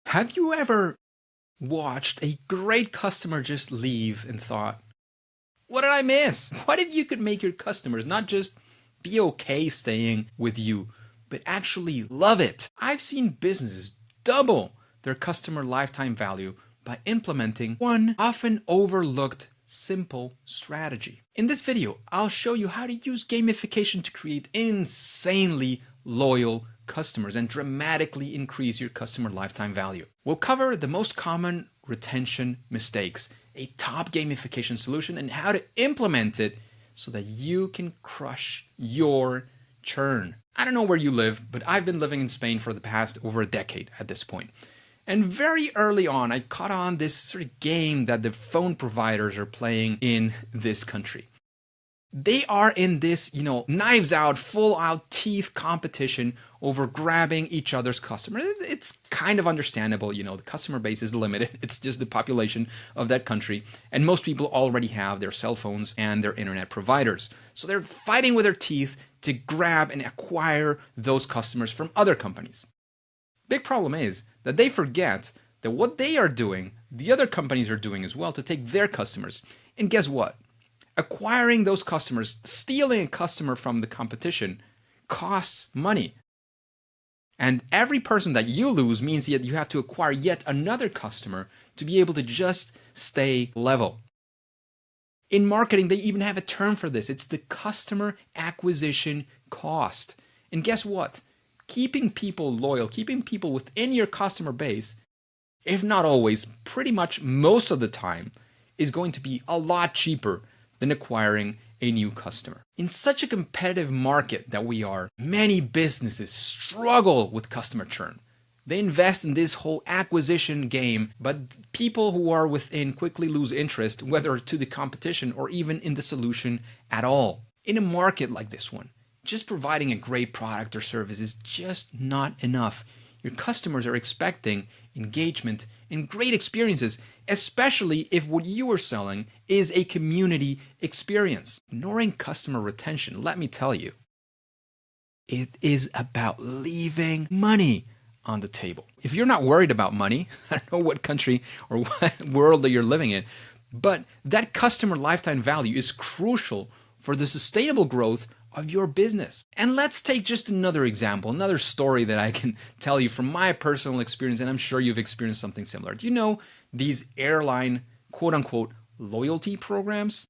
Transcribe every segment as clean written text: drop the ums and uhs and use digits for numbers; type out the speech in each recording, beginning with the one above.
Have you ever watched a great customer just leave and thought, what did I miss? What if you could make your customers not just be okay staying with you, but actually love it? I've seen businesses double their customer lifetime value by implementing one often overlooked simple strategy. In this video, I'll show you how to use gamification to create insanely loyal customers and dramatically increase your customer lifetime value. We'll cover the most common retention mistakes, a top gamification solution, and how to implement it so that you can crush your churn. I don't know where you live, but I've been living in Spain for the past over a decade at this point. And very early on, I caught on this sort of game that the phone providers are playing in this country. They are in this, knives out, full out teeth competition over grabbing each other's customers. It's kind of understandable, the customer base is limited. It's just the population of that country. And most people already have their cell phones and their internet providers. So they're fighting with their teeth to grab and acquire those customers from other companies. Big problem is that they forget that what they are doing, the other companies are doing as well to take their customers. And guess what? Acquiring those customers, stealing a customer from the competition, costs money. And every person that you lose means that you have to acquire yet another customer to be able to just stay level. In marketing, they even have a term for this. It's the customer acquisition cost. And guess what? Keeping people loyal, keeping people within your customer base, if not always, pretty much most of the time, is going to be a lot cheaper than acquiring a new customer. In such a competitive market that we are, many businesses struggle with customer churn. They invest in this whole acquisition game, but people who are within quickly lose interest, whether to the competition or even in the solution at all. In a market like this one, just providing a great product or service is just not enough. Your customers are expecting engagement and great experiences, especially if what you are selling is a community experience. Ignoring customer retention, let me tell you, it is about leaving money on the table. If you're not worried about money, I don't know what country or what world that you're living in, but that customer lifetime value is crucial for the sustainable growth of your business. And let's take just another example, another story that I can tell you from my personal experience, and I'm sure you've experienced something similar. Do you know these airline quote-unquote loyalty programs?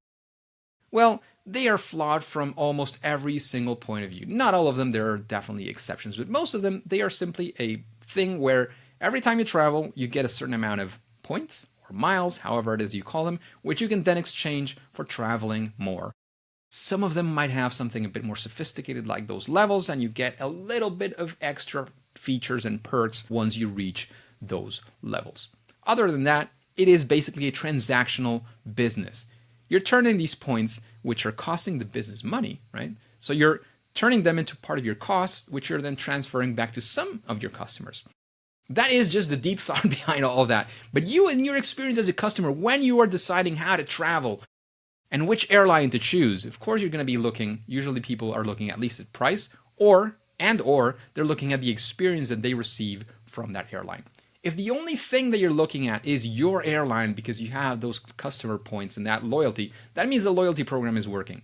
Well, they are flawed from almost every single point of view. Not all of them, there are definitely exceptions, but most of them, they are simply a thing where every time you travel, you get a certain amount of points or miles, however it is you call them, which you can then exchange for traveling more. Some of them might have something a bit more sophisticated like those levels, and you get a little bit of extra features and perks once you reach those levels. Other than that, it is basically a transactional business. You're turning these points, which are costing the business money, right? So you're turning them into part of your costs, which you're then transferring back to some of your customers. That is just the deep thought behind all of that. But you, in your experience as a customer, when you are deciding how to travel, and which airline to choose, of course you're going to be looking, usually people are looking at least at price, or they're looking at the experience that they receive from that airline. If the only thing that you're looking at is your airline because you have those customer points and that loyalty, that means the loyalty program is working.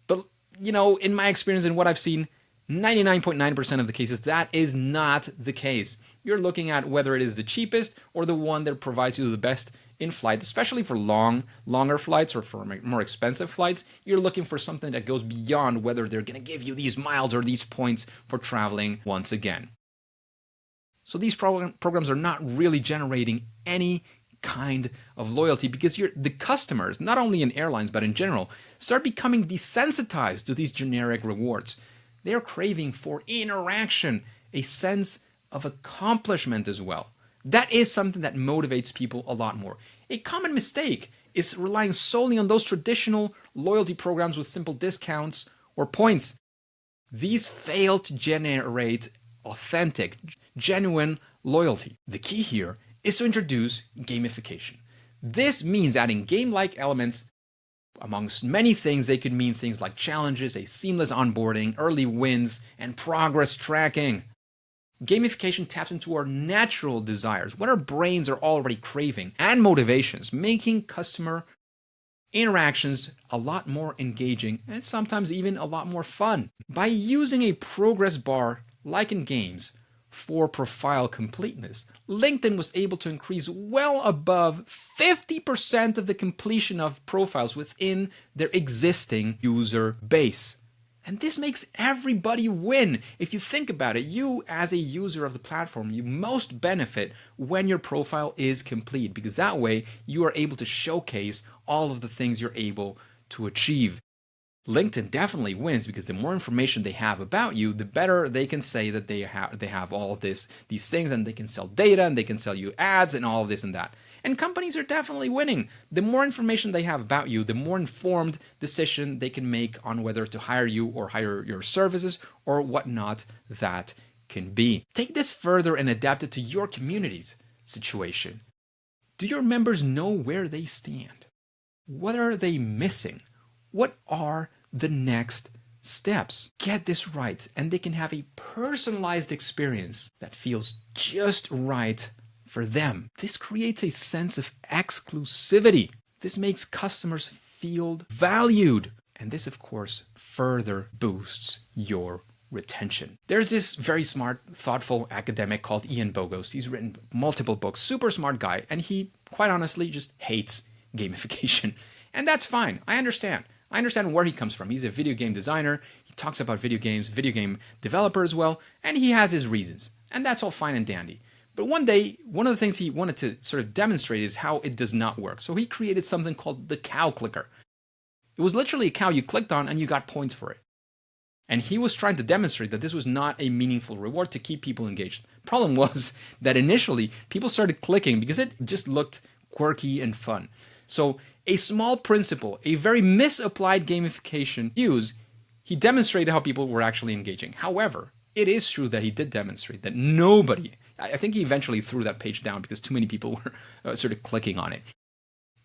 But, in my experience and what I've seen, 99.9% of the cases, that is not the case. You're looking at whether it is the cheapest or the one that provides you the best in flight, especially for longer flights or for more expensive flights. You're looking for something that goes beyond whether they're going to give you these miles or these points for traveling once again. So these programs are not really generating any kind of loyalty because the customers, not only in airlines but in general, start becoming desensitized to these generic rewards. They're craving for interaction, a sense of accomplishment as well. That is something that motivates people a lot more. A common mistake is relying solely on those traditional loyalty programs with simple discounts or points. These fail to generate authentic, genuine loyalty. The key here is to introduce gamification. This means adding game-like elements. Amongst many things, they could mean things like challenges, a seamless onboarding, early wins, and progress tracking. Gamification taps into our natural desires, what our brains are already craving, and motivations, making customer interactions a lot more engaging and sometimes even a lot more fun. By using a progress bar like in games for profile completeness, LinkedIn was able to increase well above 50% of the completion of profiles within their existing user base. And this makes everybody win. If you think about it, you as a user of the platform, you most benefit when your profile is complete, because that way you are able to showcase all of the things you're able to achieve. LinkedIn definitely wins because the more information they have about you, the better they can say that they have all of these things, and they can sell data and they can sell you ads and all of this and that. And companies are definitely winning. The more information they have about you, the more informed decision they can make on whether to hire you or hire your services or whatnot that can be. Take this further and adapt it to your community's situation. Do your members know where they stand? What are they missing? What are the next steps? Get this right, and they can have a personalized experience that feels just right for them. This creates a sense of exclusivity. This makes customers feel valued. And this, of course, further boosts your retention. There's this very smart, thoughtful academic called Ian Bogost. He's written multiple books, super smart guy, and he, quite honestly, just hates gamification. And that's fine. I understand. I understand where he comes from. He's a video game designer. He talks about video games, video game developer as well, and he has his reasons. And that's all fine and dandy. But one day, one of the things he wanted to sort of demonstrate is how it does not work. So he created something called the cow clicker. It was literally a cow you clicked on and you got points for it. And he was trying to demonstrate that this was not a meaningful reward to keep people engaged. Problem was that initially people started clicking because it just looked quirky and fun. So a small principle, a very misapplied gamification use, he demonstrated how people were actually engaging. However, it is true that he did demonstrate that nobody, I think he eventually threw that page down because too many people were sort of clicking on it.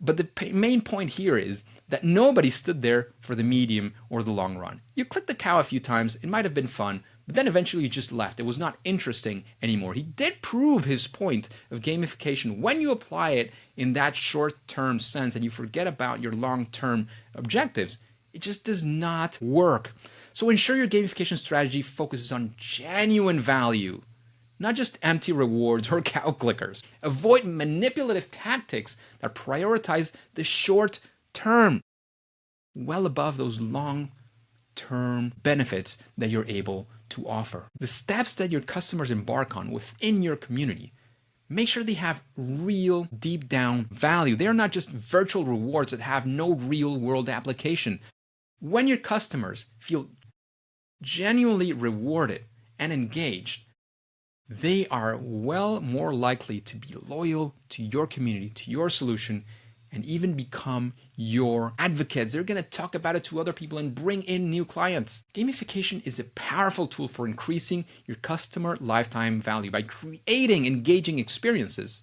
But the main point here is that nobody stood there for the medium or the long run. You clicked the cow a few times, it might have been fun, but then eventually you just left. It was not interesting anymore. He did prove his point of gamification when you apply it in that short-term sense and you forget about your long-term objectives. It just does not work. So ensure your gamification strategy focuses on genuine value, not just empty rewards or cow clickers. Avoid manipulative tactics that prioritize the short term, well above those long-term benefits that you're able to offer. The steps that your customers embark on within your community, make sure they have real, deep down value. They are not just virtual rewards that have no real world application. When your customers feel genuinely rewarded and engaged, they are well more likely to be loyal to your community, to your solution, and even become your advocates. They're going to talk about it to other people and bring in new clients. Gamification is a powerful tool for increasing your customer lifetime value. By creating engaging experiences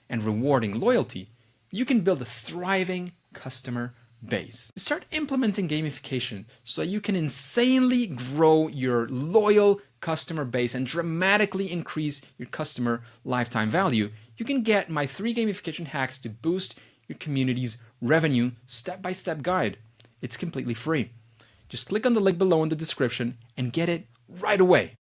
and rewarding loyalty, you can build a thriving customer base. Start implementing gamification so that you can insanely grow your loyal customer base and dramatically increase your customer lifetime value. You can get my 3 gamification hacks to boost your community's revenue step-by-step guide. It's completely free. Just click on the link below in the description and get it right away.